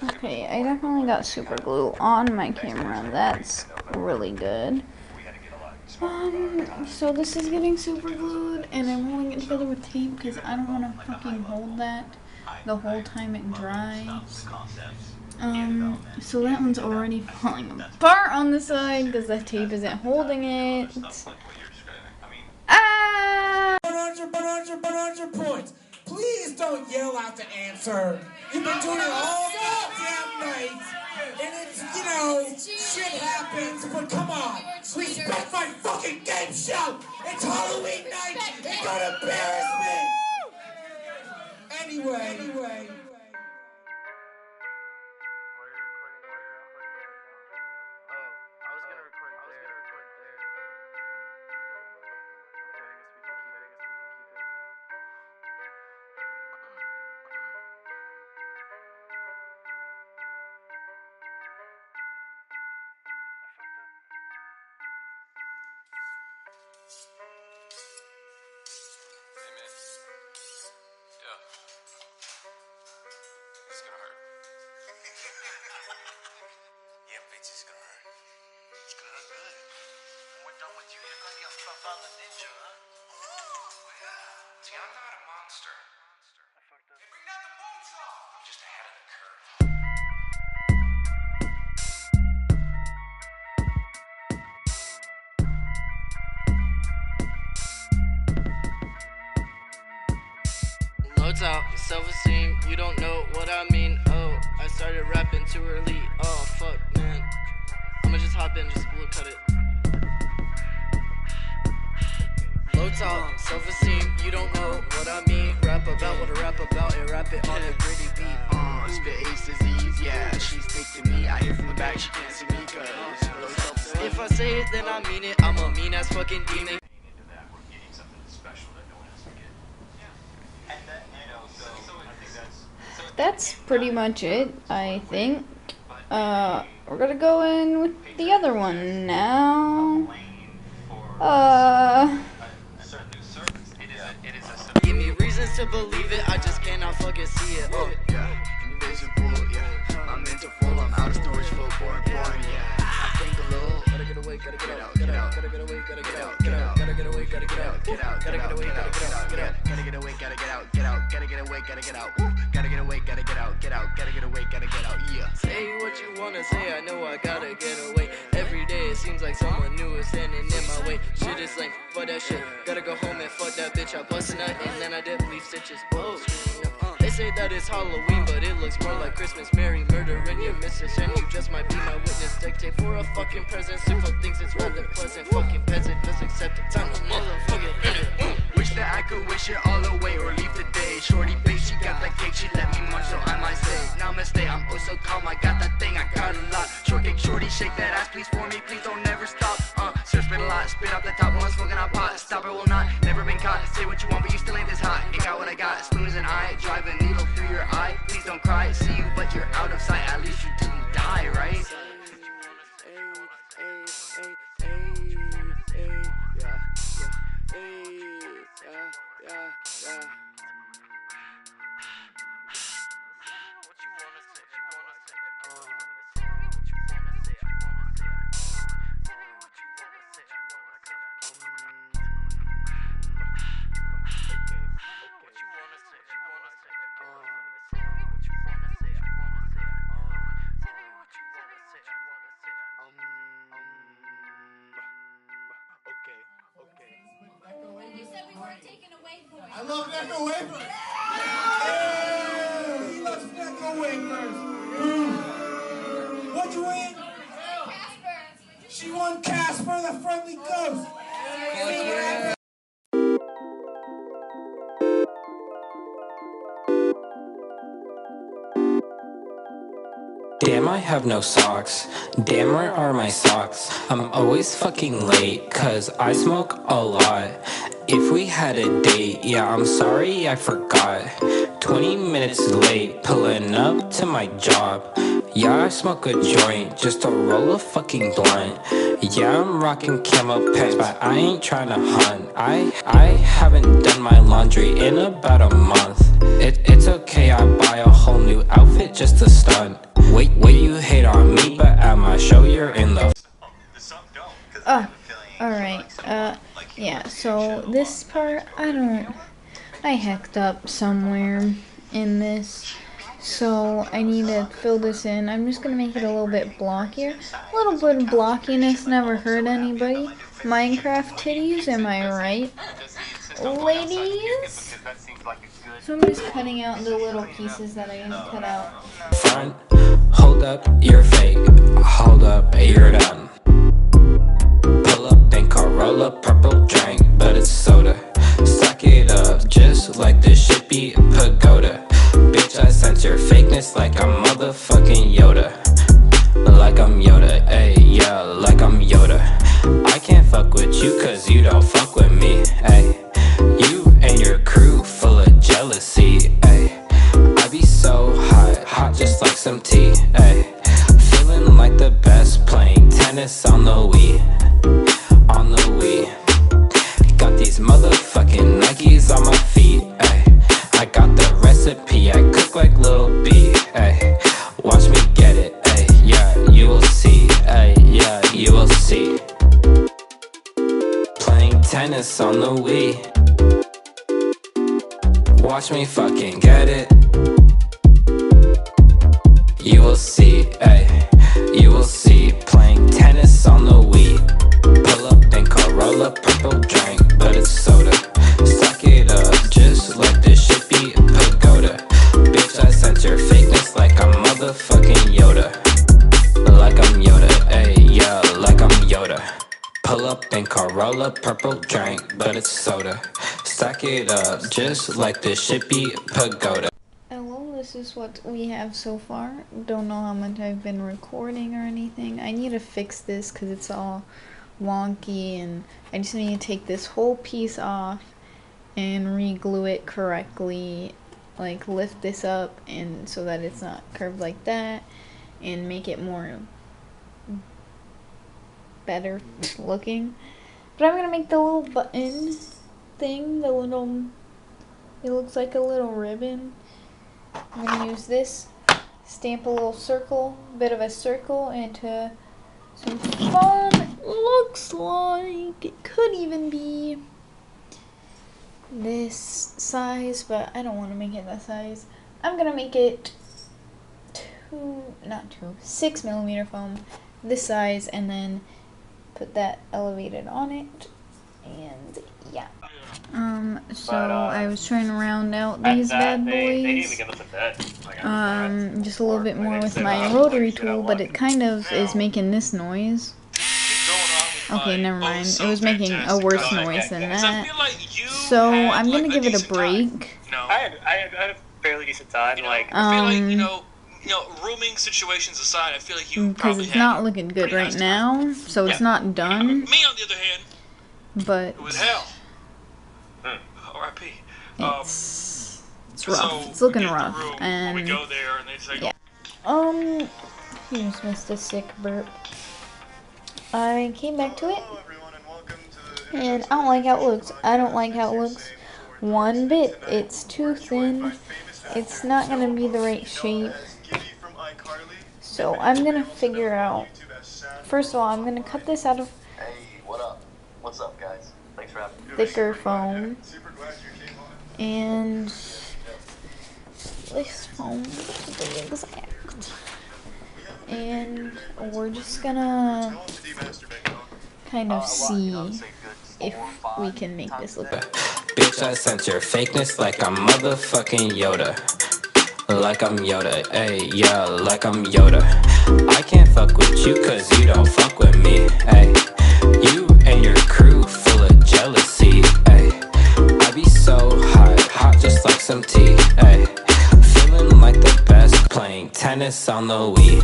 Okay, I definitely got super glue on my camera. That's really good. So this is getting super glued, and I'm holding it together with tape because I don't want to fucking hold that the whole time it dries. So that one's already falling apart on the side because the tape isn't holding it. Ah! 100 points. Please don't yell out the answer. You've been doing it all goddamn night. And it's, you know, shit happens, but come on. Respect my fucking game show. It's Halloween night. And don't embarrass me. Anyway. Loads out, self-esteem, you don't know what I mean. Oh, I started rapping too early. Oh, fuck, man. I'ma just hop in, just look at it. Loads out, self-esteem, you don't know what I mean. Rap about what I rap about and rap it on a gritty beat. Spit ace disease, yeah, she's thick to me. I hear from the back, she can't see me cause if I say it, then I mean it. I'm a mean-ass fucking demon. That's pretty much it, I think. We're gonna go in with the other one now. Give me reasons to believe it, I just cannot fucking see it. Yeah, invisible, yeah. I'm mental full, I'm out of storage full, boring, yeah. I think a little. Gotta get away, gotta get out, get out, gotta get away, gotta get out, get out, gotta get away, gotta get out, get out, gotta get away, gotta get out, get out, gotta get away, gotta get out, get out, gotta get away, gotta get out, gotta get away, gotta get out, get out, gotta get away, gotta get out, yeah. Say what you wanna say, I know I gotta get away. Every day it seems like someone new is standing in my way. Shit is lame, fuck that shit. Gotta go home and fuck that bitch. I bust a nut and then I dip leave stitches. Whoa. They say that it's Halloween, but it looks more like Christmas. Mary murdering your mistress, and you just might be my witness. Dictate for a fucking present. Simple things, it's rather pleasant. Fucking peasant, just accept it. Time to motherfucking end it. Wish that I could wish it all away or leave the day. Shorty bake, she got that cake, she let me munch, so I might say namaste, I'm oh so calm, I got that thing, I got a lot. Short cake, shorty, shake that ass, please for me, please don't never stop. Sir, spit a lot, spit up the top, one smoking on pot. Stop it, will not, never been caught. Say what you want, but you still ain't this hot. Ain't got what I got, spoon as an eye, drive a needle through your eye. Please don't cry, see you, but you're out of sight. At least you didn't die, right? You said we weren't taking away from I love Necco wafers. He loves Necco wafers. What'd you win? Casper. She won Casper, the friendly ghost. Damn, I have no socks. Damn, where are my socks? I'm always fucking late, cause I smoke a lot. If we had a date, yeah, I'm sorry, I forgot. 20 minutes late, pulling up to my job. Yeah, I smoke a joint, just to roll a fucking blunt. Yeah, I'm rocking camo pants, but I ain't tryna hunt. I haven't done my laundry in about a month. It's okay, I buy it just a stunt. Wait, you hate on me, but at my show you're in the. Oh, alright. Yeah, so this part, I hacked up somewhere in this. So I need to fill this in. I'm just going to make it a little bit blockier. A little bit of blockiness never hurt anybody. Minecraft titties, am I right? Ladies? So I'm just cutting out the little pieces that I didn't cut out. Front, hold up, you're fake. Hold up, you're done. Pull up, think I'll roll up purple drink, but it's soda. Stack it up, just like this shit be a pagoda. Bitch, I sense your fakeness like I'm motherfucking Yoda. Like I'm Yoda, ayy, yeah, like I'm Yoda. I can't fuck with you cause you don't fuck with me, ayy. You and your crew full of jealousy, ayy. I be so hot just like some tea, ayy. Feeling like the best playing tennis on the Wii. On the Wii. Got these motherfucking Nikes on my feet, ayy. I got the recipe, I cook like Lil B, ayy. Watch me get it, ayy, yeah, you will see, ayy, yeah, you will see. Playing tennis on the Wii. Watch me fucking get it. You will see, ayy, you will see. Playing tennis on the Wii. Pull up, think I'll roll up purple drink, but it's soda. Stack it up, just like this shit be a pagoda. Bitch, I sense your fakeness like I'm motherfucking Yoda. Like I'm Yoda, ayy, yeah, like I'm Yoda. Pull up, think I'll roll up purple drink, but it's soda. Stack it up, just like this shit be a pagoda. Hello, this is what we have so far. Don't know how much I've been recording or anything. I need to fix this because it's all wonky, and I just need to take this whole piece off and re-glue it correctly, like lift this up and so that it's not curved like that, and make it more better looking. But I'm gonna make the little button thing, it looks like a little ribbon. I'm gonna use this, stamp a little circle, bit of a circle into some foam. Looks like it could even be this size, but I don't want to make it that size. I'm gonna make it 6mm foam, this size, and then put that elevated on it, and yeah. So I was trying to round out these bad boys, just a little bit more with my rotary tool, but it kind of is making this noise. Okay, never mind. It was making a worse noise than that. So I'm gonna give it a break. I had a fairly decent time. I feel like you know, rooming situations aside, I feel like you because it's not looking good right now, so it's not done. Me, on the other hand, but it was hell. R.I.P. It's rough. It's looking rough, and we go there, and they say, yeah. You just missed a sick burp. I came back to it, and I don't like how it looks. I don't like how it looks one bit. It's too thin. It's not gonna be the right shape. So I'm gonna figure out. First of all, I'm gonna cut this out of What's up, guys? Thanks for having me. thicker foam, and this foam to be exact. And we're just gonna kind of see if we can make this look good. Bitch, I sense your fakeness like I'm motherfucking Yoda. Like I'm Yoda, ayy, yeah, like I'm Yoda. I can't fuck with you cause you don't fuck with me, ayy. You and your crew full of jealousy, ayy. I be so hot just like some tea, ayy. Feeling like the best playing tennis on the Wii.